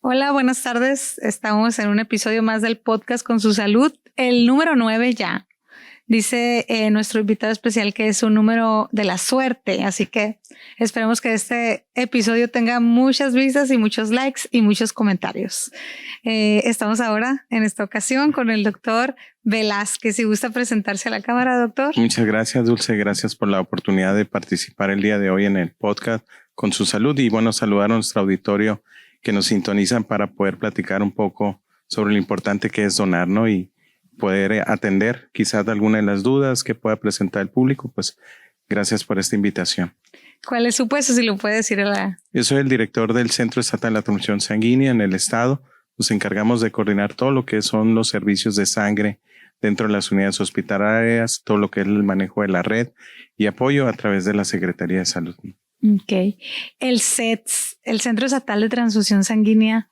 Hola, buenas tardes. Estamos en un episodio más del podcast Con Su Salud, el número 9 ya. Dice nuestro invitado especial que es un número de la suerte, así que esperemos que este episodio tenga muchas vistas y muchos likes y muchos comentarios. Estamos ahora en esta ocasión con el doctor Velázquez. Si gusta presentarse a la cámara, doctor. Muchas gracias, Dulce. Gracias por la oportunidad de participar el día de hoy en el podcast Con Su Salud y saludar a nuestro auditorio que nos sintonizan para poder platicar un poco sobre lo importante que es donar, ¿no? Y poder atender quizás alguna de las dudas que pueda presentar el público. Pues gracias por esta invitación. ¿Cuál es su puesto? Si lo puede decir a la... Yo soy el director del Centro Estatal de la Transfusión Sanguínea en el estado. Nos encargamos de coordinar todo lo que son los servicios de sangre dentro de las unidades hospitalarias, todo lo que es el manejo de la red y apoyo a través de la Secretaría de Salud. Ok. El CETS, el Centro Estatal de Transfusión Sanguínea,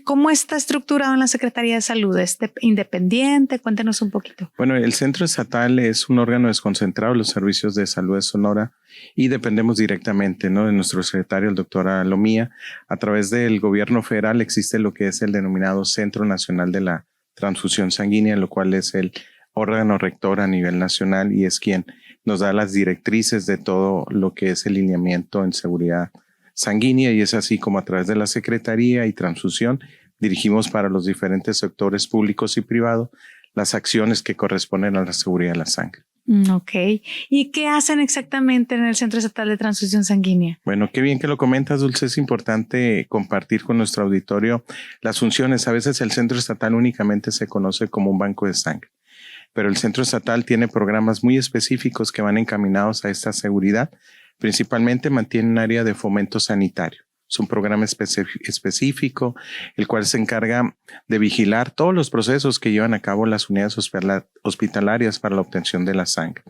¿cómo está estructurado en la Secretaría de Salud? ¿Es independiente? Cuéntenos un poquito. Bueno, el Centro Estatal es un órgano desconcentrado de los servicios de salud de Sonora y dependemos directamente, ¿no?, de nuestro secretario, el doctor Alomía. A través del gobierno federal existe lo que es el denominado Centro Nacional de la Transfusión Sanguínea, lo cual es el órgano rector a nivel nacional y es quien nos da las directrices de todo lo que es el lineamiento en seguridad sanguínea, y es así como a través de la Secretaría y Transfusión dirigimos para los diferentes sectores públicos y privados las acciones que corresponden a la seguridad de la sangre. Ok. ¿Y qué hacen exactamente en el Centro Estatal de Transfusión Sanguínea? Bueno, qué bien que lo comentas, Dulce. Es importante compartir con nuestro auditorio las funciones. A veces el Centro Estatal únicamente se conoce como un banco de sangre, pero el Centro Estatal tiene programas muy específicos que van encaminados a esta seguridad. Principalmente mantiene un área de fomento sanitario. Es un programa específico, el cual se encarga de vigilar todos los procesos que llevan a cabo las unidades hospitalarias para la obtención de la sangre.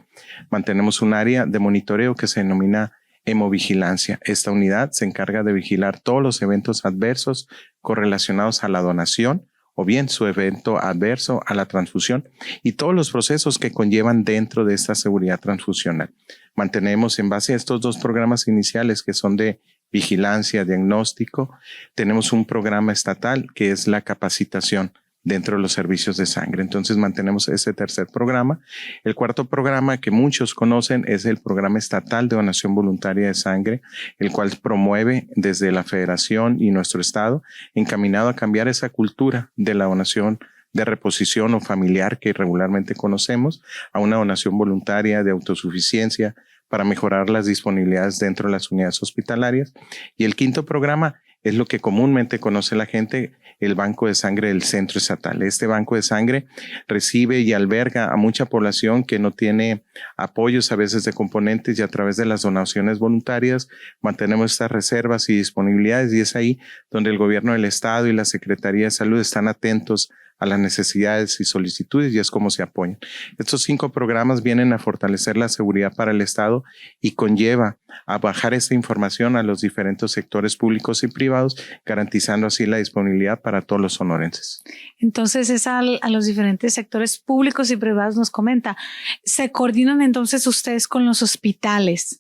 Mantenemos un área de monitoreo que se denomina hemovigilancia. Esta unidad se encarga de vigilar todos los eventos adversos correlacionados a la donación o bien su evento adverso a la transfusión y todos los procesos que conllevan dentro de esta seguridad transfusional. Mantenemos en base a estos dos programas iniciales que son de vigilancia, diagnóstico, tenemos un programa estatal que es la capacitación dentro de los servicios de sangre. Entonces mantenemos ese tercer programa. El cuarto programa que muchos conocen es el programa estatal de donación voluntaria de sangre, el cual promueve desde la federación y nuestro estado, encaminado a cambiar esa cultura de la donación de reposición o familiar que regularmente conocemos a una donación voluntaria de autosuficiencia para mejorar las disponibilidades dentro de las unidades hospitalarias. Y el quinto programa es lo que comúnmente conoce la gente, el Banco de Sangre del Centro Estatal. Este banco de sangre recibe y alberga a mucha población que no tiene apoyos a veces de componentes, y a través de las donaciones voluntarias mantenemos estas reservas y disponibilidades, y es ahí donde el gobierno del estado y la Secretaría de Salud están atentos a las necesidades y solicitudes, y es como se apoyan. Estos 5 programas vienen a fortalecer la seguridad para el Estado y conlleva a bajar esta información a los diferentes sectores públicos y privados, garantizando así la disponibilidad para todos los sonorenses. Entonces es a los diferentes sectores públicos y privados, nos comenta. ¿Se coordinan entonces ustedes con los hospitales?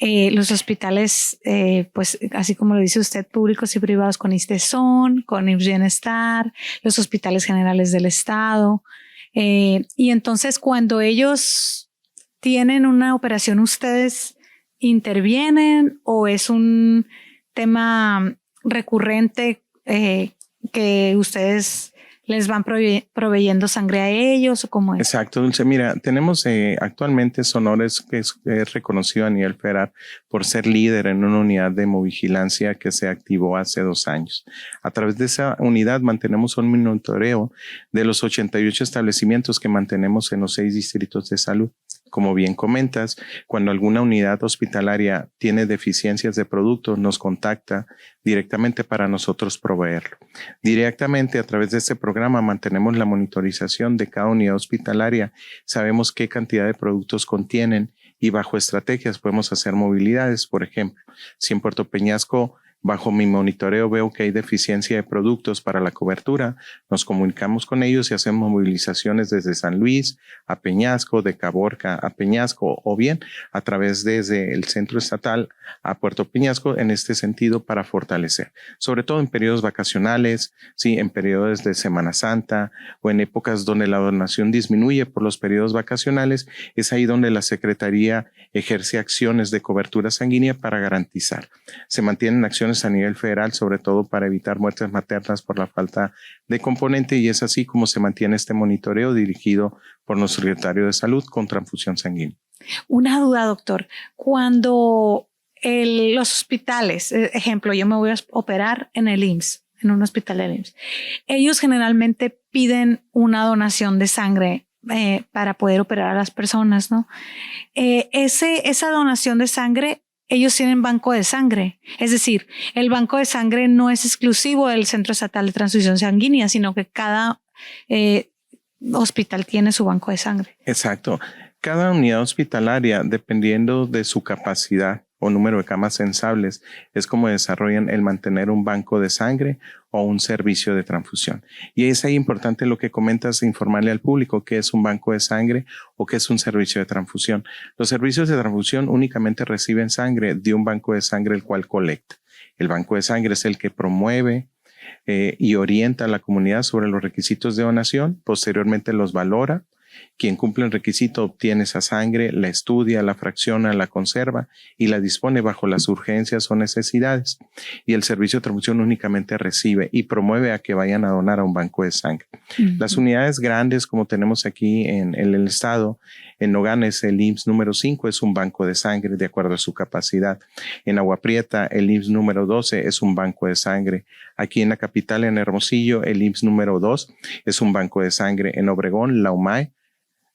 Los hospitales, pues así como lo dice usted, públicos y privados, con ISTESON, con IMSS Bienestar, los hospitales generales del estado. Y entonces cuando ellos tienen una operación, ¿ustedes intervienen o es un tema recurrente que ustedes les van proveyendo sangre a ellos, o cómo es? Exacto, Dulce. Mira, tenemos actualmente Sonora que es reconocido a nivel federal por ser líder en una unidad de hemovigilancia que se activó hace 2 años. A través de esa unidad mantenemos un monitoreo de los 88 establecimientos que mantenemos en los 6 distritos de salud. Como bien comentas, cuando alguna unidad hospitalaria tiene deficiencias de productos, nos contacta directamente para nosotros proveerlo. Directamente a través de este programa mantenemos la monitorización de cada unidad hospitalaria. Sabemos qué cantidad de productos contienen y bajo estrategias podemos hacer movilidades. Por ejemplo, si en Puerto Peñasco bajo mi monitoreo veo que hay deficiencia de productos para la cobertura, nos comunicamos con ellos y hacemos movilizaciones desde San Luis a Peñasco, de Caborca a Peñasco, o bien a través desde el centro estatal a Puerto Peñasco en este sentido para fortalecer, sobre todo en periodos vacacionales, sí, en periodos de Semana Santa o en épocas donde la donación disminuye por los periodos vacacionales. Es ahí donde la Secretaría ejerce acciones de cobertura sanguínea para garantizar. Se mantienen acciones a nivel federal, sobre todo para evitar muertes maternas por la falta de componente, y es así como se mantiene este monitoreo dirigido por nuestro secretario de Salud con transfusión sanguínea. Una duda, doctor. Cuando los hospitales, ejemplo, yo me voy a operar en el IMSS, en un hospital del IMSS, ellos generalmente piden una donación de sangre para poder operar a las personas, ¿no? Esa donación de sangre, ellos tienen banco de sangre. Es decir, el banco de sangre no es exclusivo del Centro Estatal de Transfusión Sanguínea, sino que cada hospital tiene su banco de sangre. Exacto. Cada unidad hospitalaria, dependiendo de su capacidad o número de camas sensibles, es como desarrollan el mantener un banco de sangre o un servicio de transfusión. Y es ahí importante lo que comentas, informarle al público qué es un banco de sangre o qué es un servicio de transfusión. Los servicios de transfusión únicamente reciben sangre de un banco de sangre el cual colecta. El banco de sangre es el que promueve y orienta a la comunidad sobre los requisitos de donación, posteriormente los valora. Quien cumple el requisito obtiene esa sangre, la estudia, la fracciona, la conserva y la dispone bajo las urgencias o necesidades. Y el servicio de transfusión únicamente recibe y promueve a que vayan a donar a un banco de sangre. Las unidades grandes, como tenemos aquí en el estado, en Nogales el IMSS número 5 es un banco de sangre de acuerdo a su capacidad. En Agua Prieta el IMSS número 12 es un banco de sangre. Aquí en la capital, en Hermosillo, el IMSS número 2 es un banco de sangre. En Obregón, la UMAE,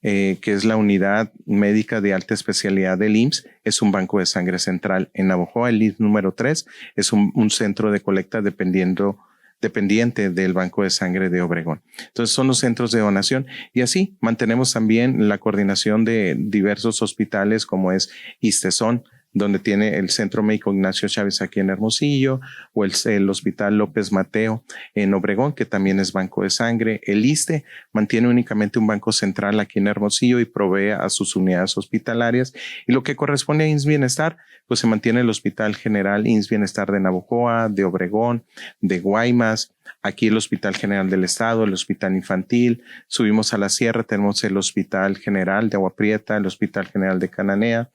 que es la unidad médica de alta especialidad del IMSS, es un banco de sangre central. En Navojoa, el IMSS número 3 es un centro de colecta dependiente del Banco de Sangre de Obregón. Entonces son los centros de donación y así mantenemos también la coordinación de diversos hospitales como es ISTESON, donde tiene el Centro Médico Ignacio Chávez aquí en Hermosillo, o el Hospital López Mateo en Obregón, que también es banco de sangre. El ISSSTE mantiene únicamente un banco central aquí en Hermosillo y provee a sus unidades hospitalarias. Y lo que corresponde a IMSS Bienestar, pues se mantiene el Hospital General IMSS Bienestar de Navojoa, de Obregón, de Guaymas, aquí el Hospital General del Estado, el Hospital Infantil. Subimos a la sierra, tenemos el Hospital General de Agua Prieta, el Hospital General de Cananea,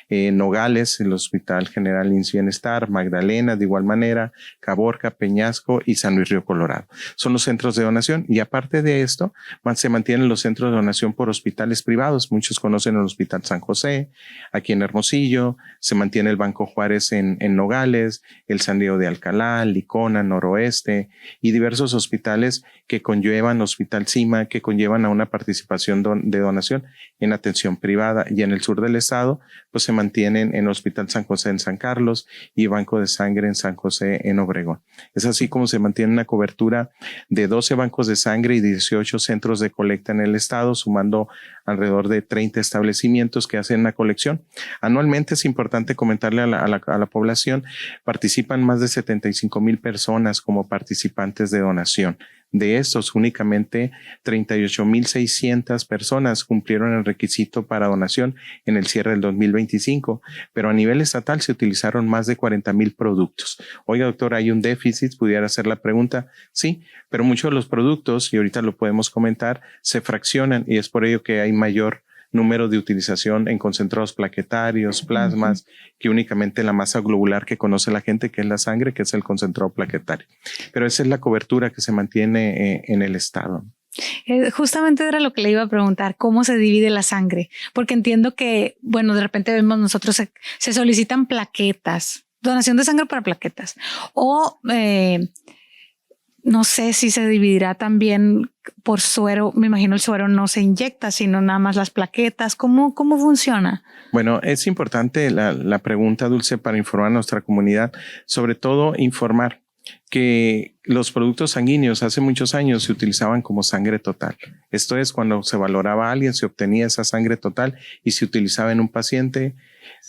Nogales, el Hospital General IMSS Bienestar, Magdalena, de igual manera, Caborca, Peñasco y San Luis Río Colorado. Son los centros de donación y aparte de esto, se mantienen los centros de donación por hospitales privados. Muchos conocen el Hospital San José, aquí en Hermosillo, se mantiene el Banco Juárez en Nogales, el San Diego de Alcalá, Licona, Noroeste y diversos hospitales que conllevan, Hospital Cima, que conllevan a una participación de donación en atención privada. Y en el sur del estado, pues se mantienen en Hospital San José en San Carlos y Banco de Sangre en San José en Obregón. Es así como se mantiene una cobertura de 12 bancos de sangre y 18 centros de colecta en el estado, sumando alrededor de 30 establecimientos que hacen la colección. Anualmente es importante comentarle a la población, participan más de 75,000 personas como participantes de donación. De estos, únicamente 38,600 personas cumplieron el requisito para donación en el cierre del 2025, pero a nivel estatal se utilizaron más de 40,000 productos. Oiga, doctor, ¿hay un déficit? ¿Pudiera hacer la pregunta? Sí, pero muchos de los productos, y ahorita lo podemos comentar, se fraccionan y es por ello que hay mayor número de utilización en concentrados plaquetarios, plasmas, que únicamente la masa globular que conoce la gente, que es la sangre, que es el concentrado plaquetario. Pero esa es la cobertura que se mantiene en el estado. Justamente era lo que le iba a preguntar, ¿cómo se divide la sangre? Porque entiendo que, bueno, de repente vemos nosotros se solicitan plaquetas, donación de sangre para plaquetas, o no sé si se dividirá también por suero. Me imagino el suero no se inyecta, sino nada más las plaquetas. ¿Cómo funciona? Bueno, es importante la pregunta, Dulce, para informar a nuestra comunidad, sobre todo informar que los productos sanguíneos hace muchos años se utilizaban como sangre total. Esto es, cuando se valoraba a alguien, se obtenía esa sangre total y se utilizaba en un paciente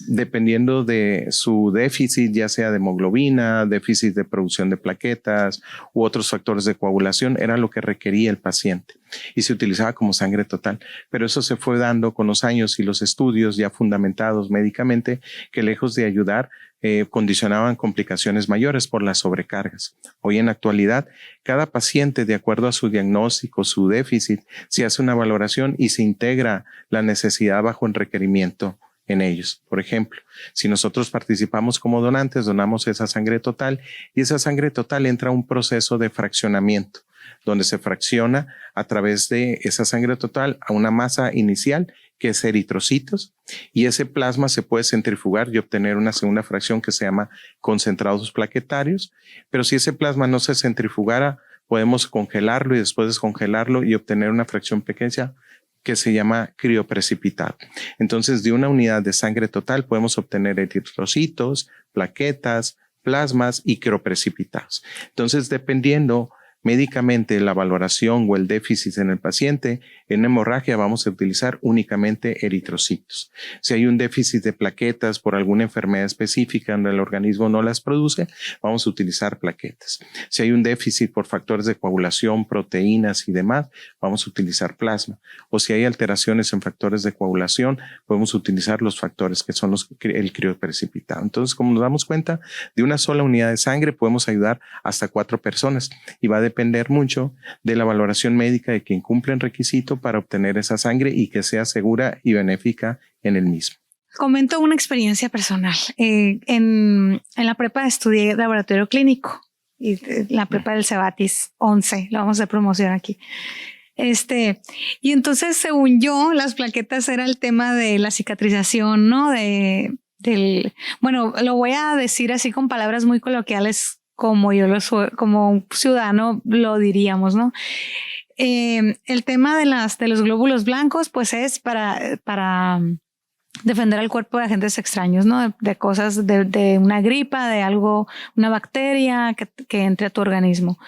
dependiendo de su déficit, ya sea de hemoglobina, déficit de producción de plaquetas u otros factores de coagulación, era lo que requería el paciente y se utilizaba como sangre total. Pero eso se fue dando con los años y los estudios ya fundamentados médicamente que lejos de ayudar, condicionaban complicaciones mayores por las sobrecargas. Hoy en la actualidad, cada paciente, de acuerdo a su diagnóstico, su déficit, se hace una valoración y se integra la necesidad bajo el requerimiento en ellos. Por ejemplo, si nosotros participamos como donantes, donamos esa sangre total y esa sangre total entra a un proceso de fraccionamiento, donde se fracciona a través de esa sangre total a una masa inicial que es eritrocitos, y ese plasma se puede centrifugar y obtener una segunda fracción que se llama concentrados plaquetarios. Pero si ese plasma no se centrifugara, podemos congelarlo y después descongelarlo y obtener una fracción pequeña que se llama crioprecipitado. Entonces, de una unidad de sangre total podemos obtener eritrocitos, plaquetas, plasmas y crioprecipitados. Entonces, dependiendo médicamente la valoración o el déficit en el paciente, en hemorragia vamos a utilizar únicamente eritrocitos. Si hay un déficit de plaquetas por alguna enfermedad específica donde el organismo no las produce, vamos a utilizar plaquetas. Si hay un déficit por factores de coagulación, proteínas y demás, vamos a utilizar plasma. O si hay alteraciones en factores de coagulación, podemos utilizar los factores que son el crioprecipitado. Entonces, como nos damos cuenta, de una sola unidad de sangre podemos ayudar hasta 4 personas y va a depender mucho de la valoración médica de quien cumple el requisito para obtener esa sangre y que sea segura y benéfica en el mismo. Comento una experiencia personal. En la prepa estudié laboratorio clínico y la prepa del Cebatis 11, lo vamos a hacer promoción aquí. Y entonces, según yo, las plaquetas era el tema de la cicatrización, ¿no? Bueno, lo voy a decir así con palabras muy coloquiales como como un ciudadano lo diríamos, ¿no? El tema de los glóbulos blancos, pues es para defender al cuerpo de agentes extraños, ¿no? De cosas, de una gripa, de algo, una bacteria que entre a tu organismo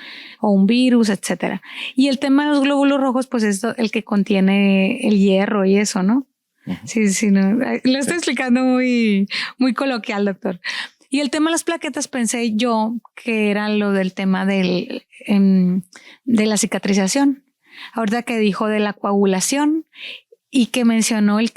o un virus, etcétera. Y el tema de los glóbulos rojos, pues es el que contiene el hierro y eso, ¿no? Uh-huh. Sí, no, lo estoy explicando muy, muy coloquial, doctor. Y el tema de las plaquetas pensé yo que era lo del tema de la cicatrización. Ahorita que dijo de la coagulación y que mencionó el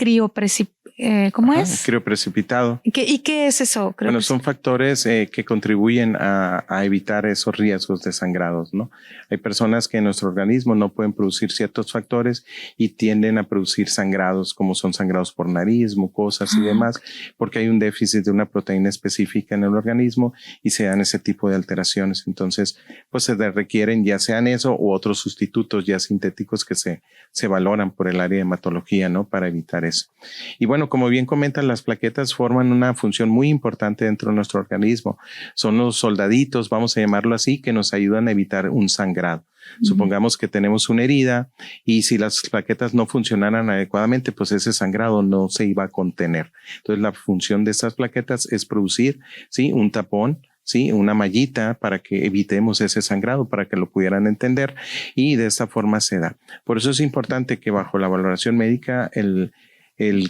¿cómo es? Crioprecipitado. ¿Y qué es eso? Bueno, son factores que contribuyen a evitar esos riesgos de sangrados, ¿no? Hay personas que en nuestro organismo no pueden producir ciertos factores y tienden a producir sangrados, como son sangrados por nariz, mucosas y demás, porque hay un déficit de una proteína específica en el organismo y se dan ese tipo de alteraciones. Entonces, pues se requieren ya sean eso u otros sustitutos ya sintéticos que se valoran por el área de hematología, ¿no? Para evitar eso. Y bueno, como bien comentan, las plaquetas forman una función muy importante dentro de nuestro organismo. Son los soldaditos, vamos a llamarlo así, que nos ayudan a evitar un sangrado. Uh-huh. Supongamos que tenemos una herida y si las plaquetas no funcionaran adecuadamente, pues ese sangrado no se iba a contener. Entonces, la función de estas plaquetas es producir, ¿sí? Un tapón, ¿sí? Una mallita para que evitemos ese sangrado, para que lo pudieran entender y de esta forma se da. Por eso es importante que bajo la valoración médica el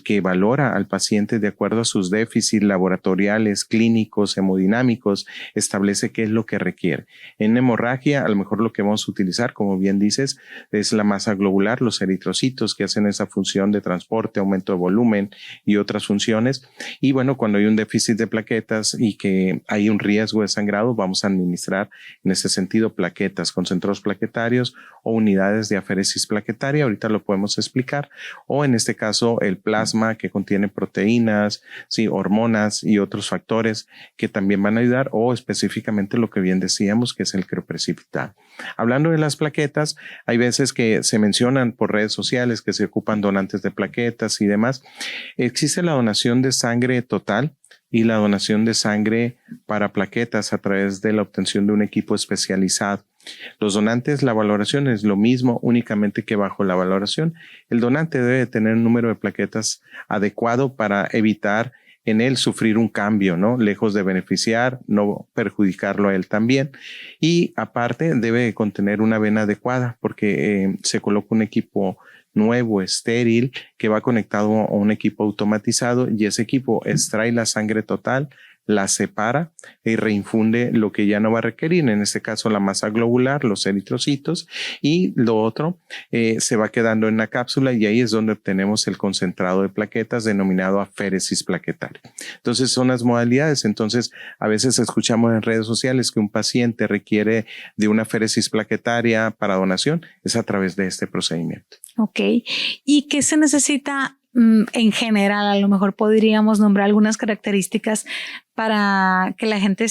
que valora al paciente de acuerdo a sus déficits laboratoriales, clínicos, hemodinámicos, establece qué es lo que requiere. En hemorragia, a lo mejor lo que vamos a utilizar, como bien dices, es la masa globular, los eritrocitos que hacen esa función de transporte, aumento de volumen y otras funciones. Y bueno, cuando hay un déficit de plaquetas y que hay un riesgo de sangrado, vamos a administrar en ese sentido plaquetas, concentrados plaquetarios o unidades de aféresis plaquetaria. Ahorita lo podemos explicar. O en este caso, el plasma que contiene proteínas, sí, hormonas y otros factores que también van a ayudar, o específicamente lo que bien decíamos que es el crioprecipitado. Hablando de las plaquetas, hay veces que se mencionan por redes sociales que se ocupan donantes de plaquetas y demás. Existe la donación de sangre total y la donación de sangre para plaquetas a través de la obtención de un equipo especializado. Los donantes, la valoración es lo mismo, únicamente que bajo la valoración, el donante debe tener un número de plaquetas adecuado para evitar en él sufrir un cambio, ¿no? Lejos de beneficiar, no perjudicarlo a él también. Y aparte debe contener una vena adecuada porque se coloca un equipo nuevo, estéril, que va conectado a un equipo automatizado y ese equipo extrae la sangre total, la separa y reinfunde lo que ya no va a requerir, en este caso la masa globular, los eritrocitos, y lo otro se va quedando en la cápsula y ahí es donde obtenemos el concentrado de plaquetas denominado aféresis plaquetaria. Entonces son las modalidades. Entonces a veces escuchamos en redes sociales que un paciente requiere de una aféresis plaquetaria para donación, es a través de este procedimiento. Ok. ¿Y qué se necesita en general? A lo mejor podríamos nombrar algunas características para que la gente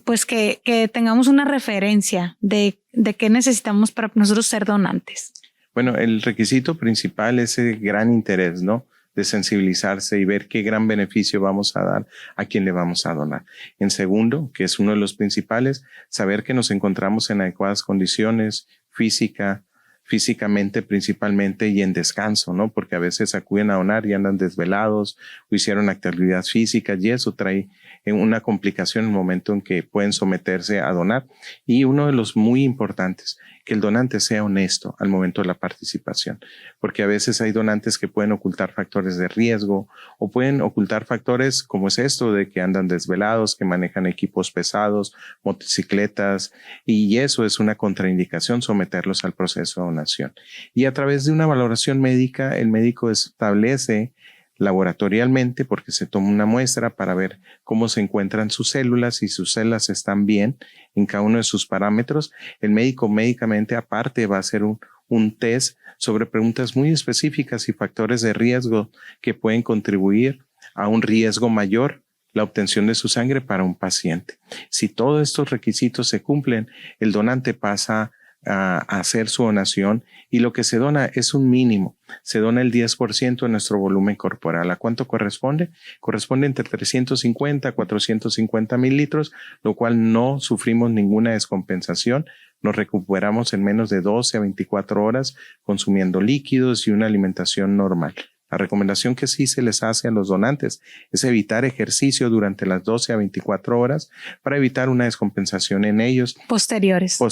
pues que tengamos una referencia de qué necesitamos para nosotros ser donantes. Bueno, el requisito principal es el gran interés, ¿no? De sensibilizarse y ver qué gran beneficio vamos a dar a quien le vamos a donar. En segundo, que es uno de los principales, saber que nos encontramos en adecuadas condiciones físicamente principalmente y en descanso, ¿no? Porque a veces acuden a donar y andan desvelados o hicieron actividad física y eso trae una complicación en el momento en que pueden someterse a donar. Y uno de los muy importantes, que el donante sea honesto al momento de la participación, porque a veces hay donantes que pueden ocultar factores de riesgo o pueden ocultar factores como es esto de que andan desvelados, que manejan equipos pesados, motocicletas, y eso es una contraindicación someterlos al proceso de donación. Y a través de una valoración médica, el médico establece laboratorialmente, porque se toma una muestra para ver cómo se encuentran sus células y sus células están bien en cada uno de sus parámetros. El médico médicamente aparte va a hacer un test sobre preguntas muy específicas y factores de riesgo que pueden contribuir a un riesgo mayor la obtención de su sangre para un paciente. Si todos estos requisitos se cumplen, el donante pasa a hacer su donación y lo que se dona es un mínimo. Se dona el 10% de nuestro volumen corporal. ¿A cuánto corresponde? Corresponde entre 350 a 450 mililitros, lo cual no sufrimos ninguna descompensación. Nos recuperamos en menos de 12 a 24 horas consumiendo líquidos y una alimentación normal. La recomendación que sí se les hace a los donantes es evitar ejercicio durante las 12 a 24 horas para evitar una descompensación en ellos posteriores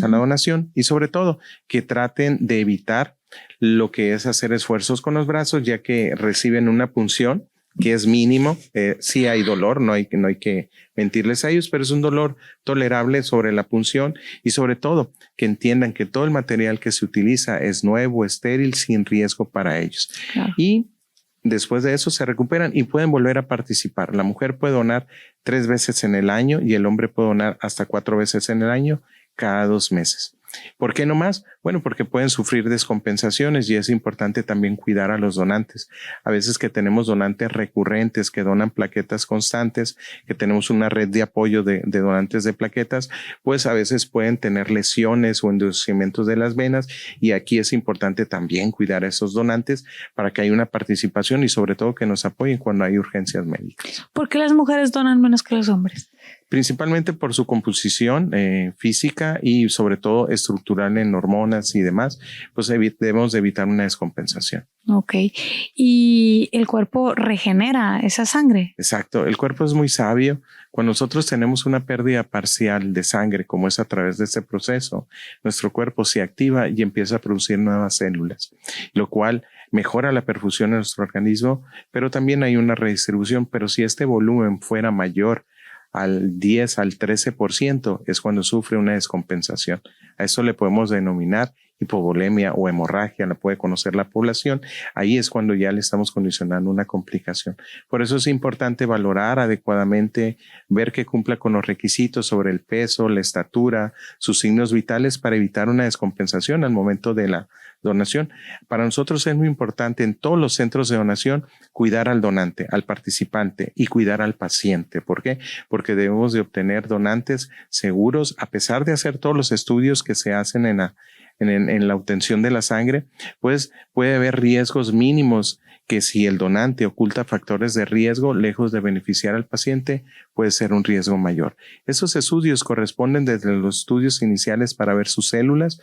a la donación y sobre todo que traten de evitar lo que es hacer esfuerzos con los brazos, ya que reciben una punción que es mínimo. Sí hay dolor, no hay que mentirles a ellos, pero es un dolor tolerable sobre la punción y sobre todo que entiendan que todo el material que se utiliza es nuevo, estéril, sin riesgo para ellos. Claro. Y después de eso se recuperan y pueden volver a participar. La mujer puede donar 3 veces en el año y el hombre puede donar hasta 4 veces en el año, cada 2 meses. ¿Por qué no más? Bueno, porque pueden sufrir descompensaciones y es importante también cuidar a los donantes. A veces que tenemos donantes recurrentes que donan plaquetas constantes, que tenemos una red de apoyo de donantes de plaquetas, pues a veces pueden tener lesiones o endurecimientos de las venas y aquí es importante también cuidar a esos donantes para que haya una participación y sobre todo que nos apoyen cuando hay urgencias médicas. ¿Por qué las mujeres donan menos que los hombres? Principalmente por su composición física y sobre todo estructural en hormonas y demás, pues debemos de evitar una descompensación. Ok. ¿Y el cuerpo regenera esa sangre? Exacto. El cuerpo es muy sabio. Cuando nosotros tenemos una pérdida parcial de sangre, como es a través de este proceso, nuestro cuerpo se activa y empieza a producir nuevas células, lo cual mejora la perfusión en nuestro organismo, pero también hay una redistribución. Pero si este volumen fuera mayor al 10 al 13% es cuando sufre una descompensación. A eso le podemos denominar hipovolemia o hemorragia, la puede conocer la población. Ahí es cuando ya le estamos condicionando una complicación. Por eso es importante valorar adecuadamente, ver que cumpla con los requisitos sobre el peso, la estatura, sus signos vitales para evitar una descompensación al momento de la donación. Para nosotros es muy importante en todos los centros de donación cuidar al donante, al participante y cuidar al paciente. ¿Por qué? Porque debemos de obtener donantes seguros a pesar de hacer todos los estudios que se hacen en la obtención de la sangre, pues puede haber riesgos mínimos que si el donante oculta factores de riesgo, lejos de beneficiar al paciente, puede ser un riesgo mayor. Esos estudios corresponden desde los estudios iniciales para ver sus células,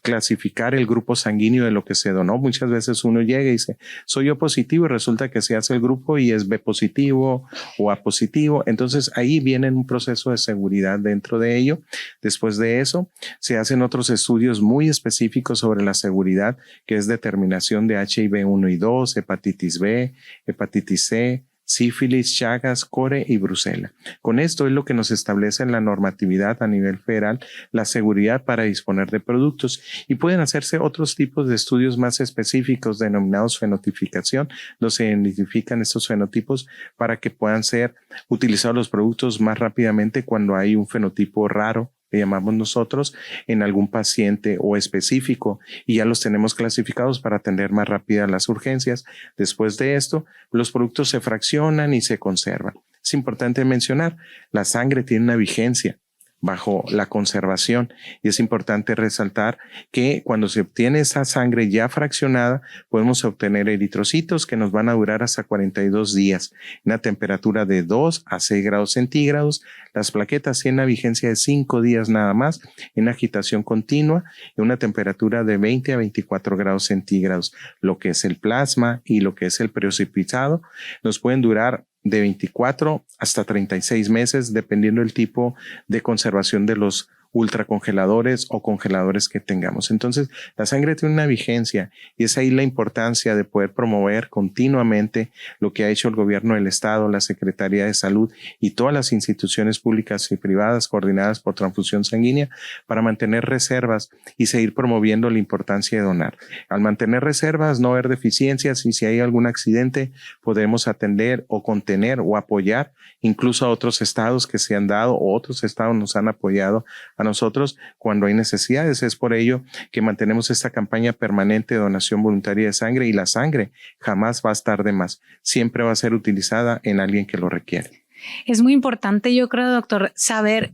clasificar el grupo sanguíneo de lo que se donó. Muchas veces uno llega y dice, soy O positivo y resulta que se hace el grupo y es B positivo o A positivo. Entonces ahí viene un proceso de seguridad dentro de ello. Después de eso, se hacen otros estudios muy específico sobre la seguridad, que es determinación de HIV-1 y 2, hepatitis B, hepatitis C, sífilis, Chagas, core y brucela. Con esto es lo que nos establece en la normatividad a nivel federal la seguridad para disponer de productos, y pueden hacerse otros tipos de estudios más específicos denominados fenotipicación, donde se identifican estos fenotipos para que puedan ser utilizados los productos más rápidamente cuando hay un fenotipo raro, le llamamos nosotros, en algún paciente o específico, y ya los tenemos clasificados para atender más rápidas las urgencias. Después de esto, los productos se fraccionan y se conservan. Es importante mencionar, la sangre tiene una vigencia bajo la conservación, y es importante resaltar que cuando se obtiene esa sangre ya fraccionada, podemos obtener eritrocitos que nos van a durar hasta 42 días, en una temperatura de 2 a 6 grados centígrados. Las plaquetas tienen una vigencia de 5 días nada más, en agitación continua, en una temperatura de 20 a 24 grados centígrados. Lo que es el plasma y lo que es el precipitado nos pueden durar de 24 hasta 36 meses, dependiendo del tipo de conservación de los ultracongeladores o congeladores que tengamos. Entonces, la sangre tiene una vigencia, y es ahí la importancia de poder promover continuamente lo que ha hecho el gobierno del estado, la Secretaría de Salud y todas las instituciones públicas y privadas coordinadas por transfusión sanguínea para mantener reservas y seguir promoviendo la importancia de donar. Al mantener reservas, no haber deficiencias, y si hay algún accidente, podemos atender o contener o apoyar incluso a otros estados que se han dado, o otros estados nos han apoyado a nosotros cuando hay necesidades. Es por ello que mantenemos esta campaña permanente de donación voluntaria de sangre, y la sangre jamás va a estar de más. Siempre va a ser utilizada en alguien que lo requiere. Es muy importante, yo creo, doctor, saber,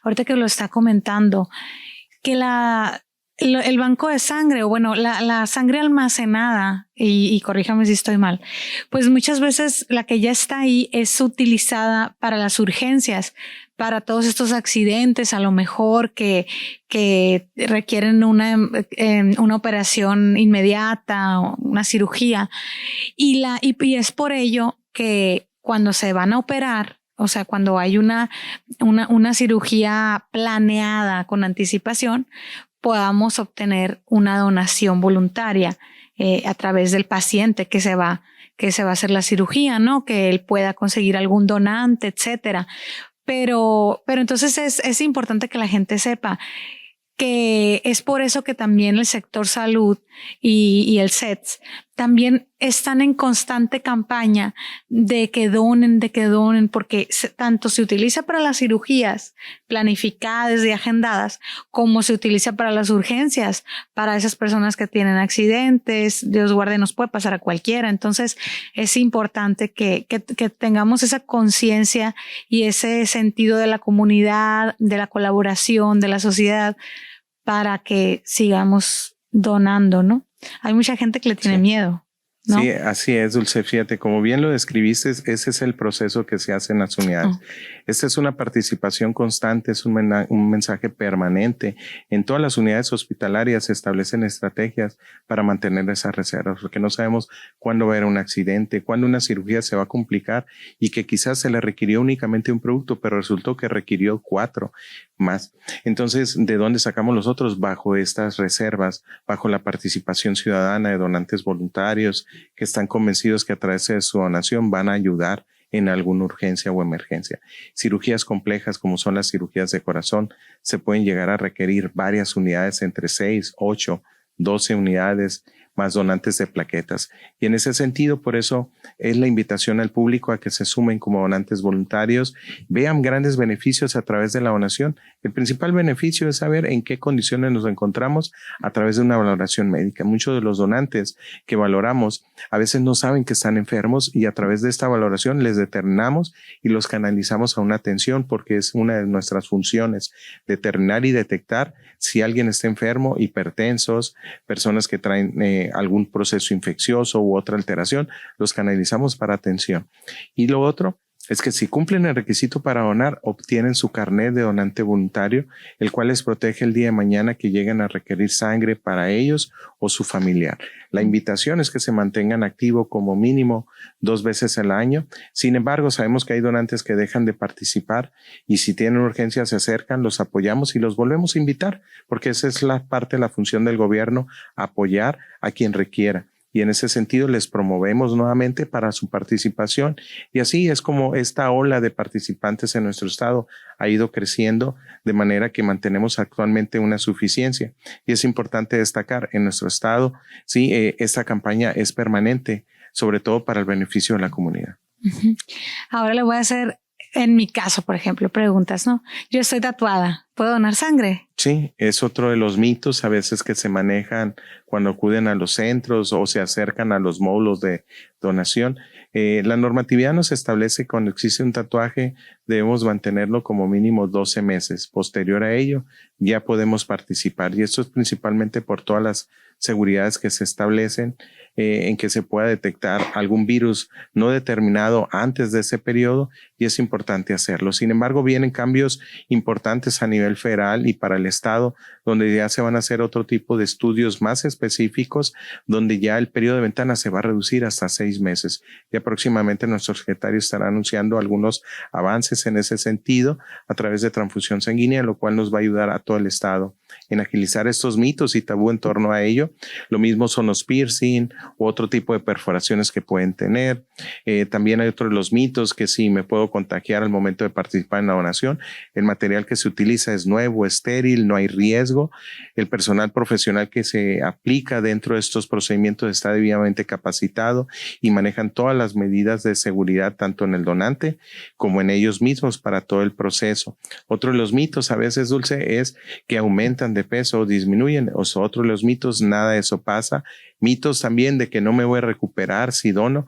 ahorita que lo está comentando, que el banco de sangre, o bueno, la sangre almacenada, y corríjame si estoy mal, pues muchas veces la que ya está ahí es utilizada para las urgencias, para todos estos accidentes, a lo mejor que requieren una operación inmediata, o una cirugía, y es por ello que cuando se van a operar, o sea, cuando hay una cirugía planeada con anticipación, podamos obtener una donación voluntaria a través del paciente que se va a hacer la cirugía, ¿no? Que él pueda conseguir algún donante, etcétera. Pero entonces es importante que la gente sepa que es por eso que también el sector salud y el CETS también están en constante campaña de que donen, porque tanto se utiliza para las cirugías planificadas y agendadas, como se utiliza para las urgencias, para esas personas que tienen accidentes. Dios guarde, nos puede pasar a cualquiera. Entonces es importante que tengamos esa conciencia y ese sentido de la comunidad, de la colaboración, de la sociedad, para que sigamos donando, ¿no? Hay mucha gente que le tiene miedo, ¿no? Sí, así es, Dulce. Fíjate, como bien lo describiste, ese es el proceso que se hace en las unidades. Esta es una participación constante, es un mensaje permanente. En todas las unidades hospitalarias se establecen estrategias para mantener esas reservas, porque no sabemos cuándo va a haber un accidente, cuándo una cirugía se va a complicar, y que quizás se le requirió únicamente un producto, pero resultó que requirió 4 más. Entonces, ¿de dónde sacamos los otros? Bajo estas reservas, bajo la participación ciudadana de donantes voluntarios que están convencidos que a través de su donación van a ayudar en alguna urgencia o emergencia. Cirugías complejas como son las cirugías de corazón se pueden llegar a requerir varias unidades, entre 6, 8, 12 unidades, más donantes de plaquetas. Y en ese sentido, por eso es la invitación al público a que se sumen como donantes voluntarios, vean grandes beneficios a través de la donación. El principal beneficio es saber en qué condiciones nos encontramos a través de una valoración médica. Muchos de los donantes que valoramos a veces no saben que están enfermos, y a través de esta valoración les determinamos y los canalizamos a una atención, porque es una de nuestras funciones, determinar y detectar si alguien está enfermo, hipertensos, personas que traen algún proceso infeccioso u otra alteración, los canalizamos para atención. Y lo otro, es que si cumplen el requisito para donar, obtienen su carnet de donante voluntario, el cual les protege el día de mañana que lleguen a requerir sangre para ellos o su familiar. La invitación es que se mantengan activos como mínimo 2 veces al año. Sin embargo, sabemos que hay donantes que dejan de participar y si tienen urgencia se acercan, los apoyamos y los volvemos a invitar, porque esa es la parte de la función del gobierno, apoyar a quien requiera. Y en ese sentido les promovemos nuevamente para su participación. Y así es como esta ola de participantes en nuestro estado ha ido creciendo de manera que mantenemos actualmente una suficiencia. Y es importante destacar en nuestro estado, sí, esta campaña es permanente, sobre todo para el beneficio de la comunidad. Uh-huh. Ahora le voy a hacer, en mi caso, por ejemplo, preguntas, ¿no? Yo estoy tatuada, ¿puedo donar sangre? Sí, es otro de los mitos a veces que se manejan cuando acuden a los centros o se acercan a los módulos de donación. La normatividad nos establece que cuando existe un tatuaje debemos mantenerlo como mínimo 12 meses. Posterior a ello ya podemos participar y esto es principalmente por todas las seguridades que se establecen en que se pueda detectar algún virus no determinado antes de ese periodo y es importante hacerlo. Sin embargo, vienen cambios importantes a nivel federal y para el estado, donde ya se van a hacer otro tipo de estudios más específicos, donde ya el periodo de ventana se va a reducir hasta 6 meses. Ya próximamente nuestro secretario estará anunciando algunos avances en ese sentido a través de transfusión sanguínea, lo cual nos va a ayudar a todo el estado en agilizar estos mitos y tabú en torno a ello. Lo mismo son los piercing u otro tipo de perforaciones que pueden tener. También hay otros de los mitos que sí me puedo contagiar al momento de participar en la donación. El material que se utiliza es nuevo, estéril, no hay riesgo. El personal profesional que se aplica dentro de estos procedimientos está debidamente capacitado y manejan todas las medidas de seguridad tanto en el donante como en ellos mismos para todo el proceso. Otro de los mitos a veces, Dulce, es que aumentan de peso o disminuyen. Otro de los mitos, nada de eso pasa. Mitos también de que no me voy a recuperar si dono.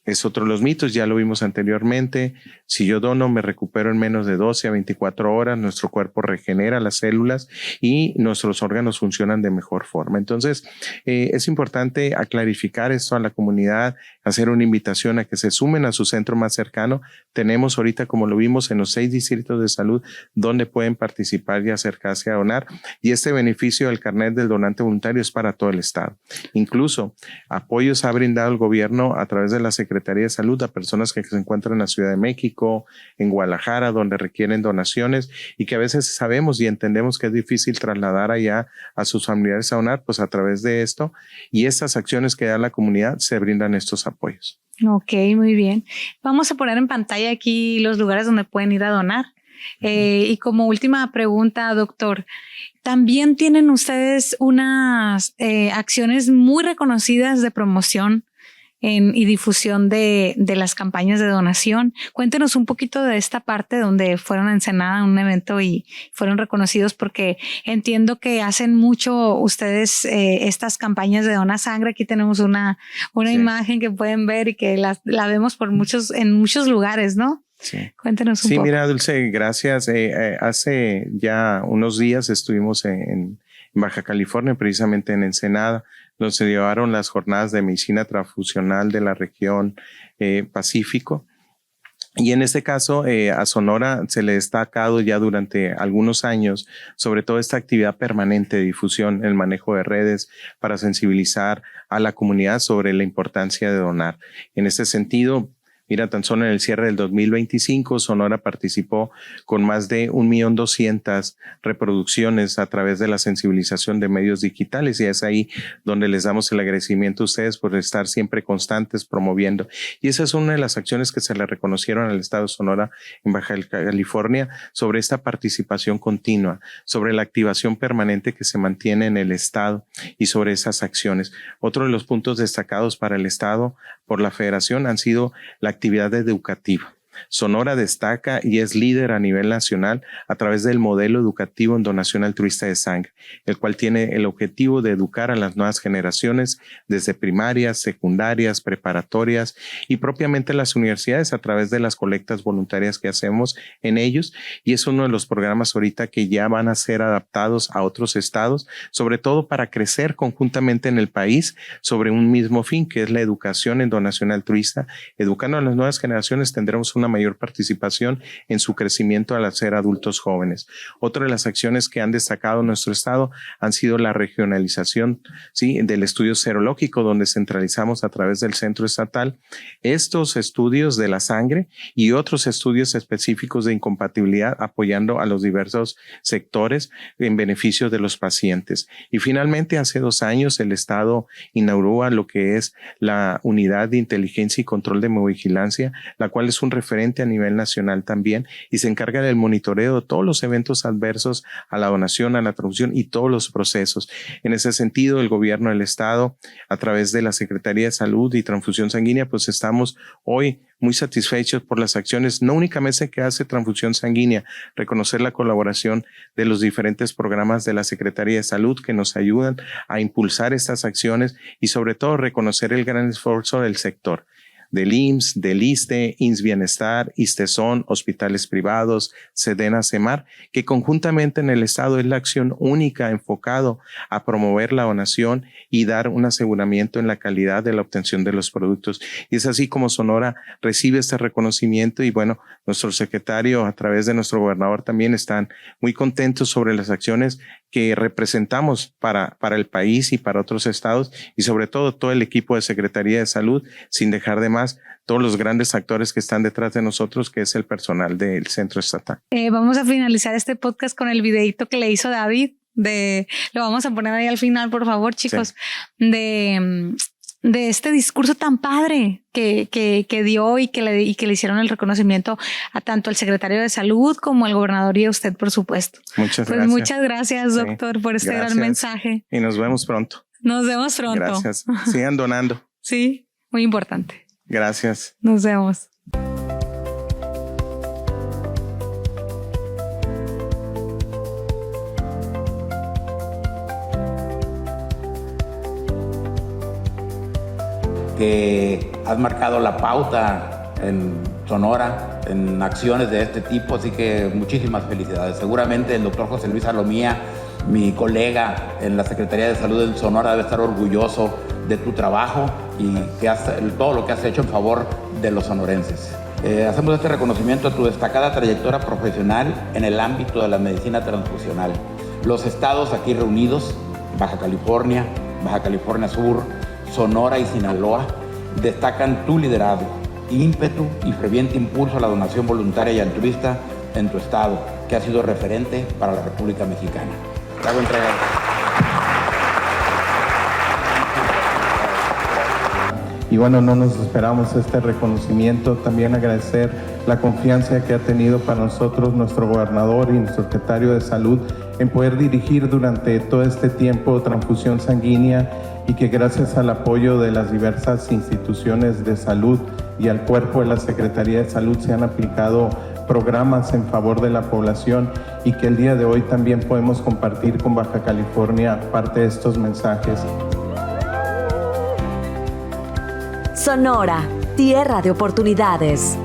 Es otro de los mitos, ya lo vimos anteriormente. Si yo dono, me recupero en menos de 12 a 24 horas, nuestro cuerpo regenera las células y nuestros órganos funcionan de mejor forma. Entonces, es importante clarificar esto a la comunidad, hacer una invitación a que se sumen a su centro más cercano. Tenemos ahorita, como lo vimos, en los 6 distritos de salud donde pueden participar y acercarse a donar. Y este beneficio del carnet del donante voluntario es para todo el estado. Incluso apoyos ha brindado el gobierno a través de la Secretaría de Salud a personas que se encuentran en la Ciudad de México, en Guadalajara, donde requieren donaciones y que a veces sabemos y entendemos que es difícil trasladar allá a sus familiares a donar, pues a través de esto y estas acciones que da la comunidad se brindan estos apoyos. Ok, muy bien. Vamos a poner en pantalla aquí los lugares donde pueden ir a donar. Y como última pregunta, doctor, también tienen ustedes unas acciones muy reconocidas de promoción y difusión de las campañas de donación. Cuéntenos un poquito de esta parte donde fueron a Ensenada a un evento y fueron reconocidos, porque entiendo que hacen mucho ustedes estas campañas de dona sangre. Aquí tenemos una sí, imagen que pueden ver y que la vemos en muchos lugares, ¿no? Sí. Cuéntenos un poco. Sí, mira, Dulce, gracias. Hace ya unos días estuvimos en Baja California, precisamente en Ensenada. Nos llevaron las jornadas de medicina transfusional de la región Pacífico. Y en este caso, a Sonora se le ha destacado ya durante algunos años, sobre todo esta actividad permanente de difusión, el manejo de redes para sensibilizar a la comunidad sobre la importancia de donar. En este sentido, mira, tan solo en el cierre del 2025, Sonora participó con más de 1.200.000 reproducciones a través de la sensibilización de medios digitales y es ahí donde les damos el agradecimiento a ustedes por estar siempre constantes promoviendo. Y esa es una de las acciones que se le reconocieron al estado de Sonora en Baja California sobre esta participación continua, sobre la activación permanente que se mantiene en el estado y sobre esas acciones. Otro de los puntos destacados para el estado por la federación han sido la actividad educativa. Sonora destaca y es líder a nivel nacional a través del modelo educativo en donación altruista de sangre, el cual tiene el objetivo de educar a las nuevas generaciones desde primarias, secundarias, preparatorias y propiamente las universidades a través de las colectas voluntarias que hacemos en ellos. Y es uno de los programas ahorita que ya van a ser adaptados a otros estados, sobre todo para crecer conjuntamente en el país sobre un mismo fin, que es la educación en donación altruista. Educando a las nuevas generaciones tendremos una mayor participación en su crecimiento al ser adultos jóvenes. Otra de las acciones que han destacado nuestro estado han sido la regionalización, ¿sí?, del estudio serológico, donde centralizamos a través del centro estatal estos estudios de la sangre y otros estudios específicos de incompatibilidad, apoyando a los diversos sectores en beneficio de los pacientes. Y finalmente, hace 2 años, el estado inauguró lo que es la Unidad de Inteligencia y Control de Hemovigilancia, la cual es un referente a nivel nacional también y se encarga del monitoreo de todos los eventos adversos a la donación, a la transfusión y todos los procesos. En ese sentido, el gobierno del estado, a través de la Secretaría de Salud y Transfusión Sanguínea, pues estamos hoy muy satisfechos por las acciones, no únicamente que hace Transfusión Sanguínea, reconocer la colaboración de los diferentes programas de la Secretaría de Salud que nos ayudan a impulsar estas acciones y sobre todo reconocer el gran esfuerzo del sector, del IMSS, del ISSSTE, IMSS Bienestar, ISSSTESON, hospitales privados, SEDENA, CEMAR, que conjuntamente en el estado es la acción única enfocado a promover la donación y dar un aseguramiento en la calidad de la obtención de los productos. Y es así como Sonora recibe este reconocimiento y bueno, nuestro secretario a través de nuestro gobernador también están muy contentos sobre las acciones que representamos para el país y para otros estados y sobre todo el equipo de Secretaría de Salud, sin dejar de más todos los grandes actores que están detrás de nosotros, que es el personal del centro estatal. Vamos a finalizar este podcast con el videito que le hizo David, lo vamos a poner ahí al final, por favor, chicos, sí, de este discurso tan padre que dio y que le hicieron el reconocimiento a tanto al secretario de Salud como al gobernador y a usted, por supuesto. Muchas gracias. Muchas gracias, doctor, por este gran mensaje. Y nos vemos pronto. Nos vemos pronto. Gracias. Sigan donando. Sí, muy importante. Gracias. Nos vemos. Que has marcado la pauta en Sonora en acciones de este tipo, así que muchísimas felicidades. Seguramente el doctor José Luis Salomía, mi colega en la Secretaría de Salud en Sonora, debe estar orgulloso de tu trabajo y todo lo que has hecho en favor de los sonorenses. Hacemos este reconocimiento a tu destacada trayectoria profesional en el ámbito de la medicina transfusional. Los estados aquí reunidos, Baja California Sur, Sonora y Sinaloa, destacan tu liderazgo, ímpetu y ferviente impulso a la donación voluntaria y altruista en tu estado, que ha sido referente para la República Mexicana. Te hago entrega. Y bueno, no nos esperamos este reconocimiento. También agradecer la confianza que ha tenido para nosotros nuestro gobernador y nuestro secretario de Salud en poder dirigir durante todo este tiempo transfusión sanguínea y que gracias al apoyo de las diversas instituciones de salud y al cuerpo de la Secretaría de Salud se han aplicado programas en favor de la población y que el día de hoy también podemos compartir con Baja California parte de estos mensajes. Sonora, tierra de oportunidades.